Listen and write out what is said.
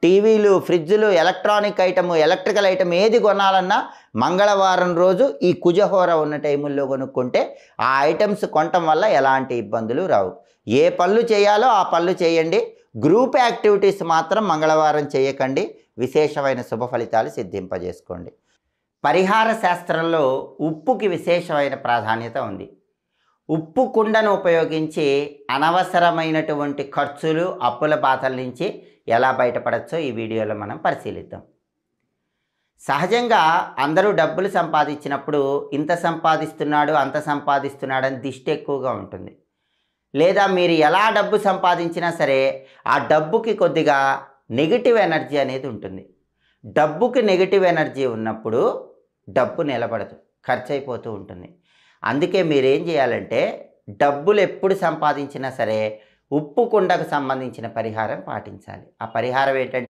టీవీలు, ఫ్రిడ్జ్లు, electronic item, electrical item ఏది కొనాలన్నా మంగళవారం రోజు ఈ కుజహోర ఉన్న టైముల్లో కొనుక్కుంటే ఆ ఐటమ్స్ కొనటం వల్ల ఎలాంటి ఇబ్బందులు రావు. ఏ పనులు చేయాలో ఆ పనులు చేయండి. గ్రూప్ యాక్టివిటీస్ మాత్రం మంగళవారం చేయకండి. విశేషమైన శుభ ఫలితాలు సిద్ధింపజేసుకోండి. పరిహార శాస్త్రంలో ఉప్పుకి విశేషమైన ప్రాధాన్యత ఉంది. ఉప్పు కుండను ఉపయోగించి అనవసరమైనటువంటి ఖర్చులు, అప్పుల బాధల నుంచి ఎలా బయటపడచ్చో ఈ వీడియోలో మనం పరిశీలిద్దాం. సహజంగా అందరూ డబ్బులు సంపాదించినప్పుడు ఇంత సంపాదిస్తున్నాడు, అంత సంపాదిస్తున్నాడు అని దిష్టి ఎక్కువగా ఉంటుంది. లేదా మీరు ఎలా డబ్బు సంపాదించినా సరే ఆ డబ్బుకి కొద్దిగా నెగిటివ్ ఎనర్జీ అనేది ఉంటుంది. డబ్బుకి నెగిటివ్ ఎనర్జీ ఉన్నప్పుడు డబ్బు నిలబడదు, ఖర్చు అయిపోతూ ఉంటుంది. అందుకే మీరేం చేయాలంటే డబ్బులు ఎప్పుడు సంపాదించినా సరే ఉప్పు కుండకు సంబంధించిన పరిహారం పాటించాలి. ఆ పరిహారం ఏంటంటే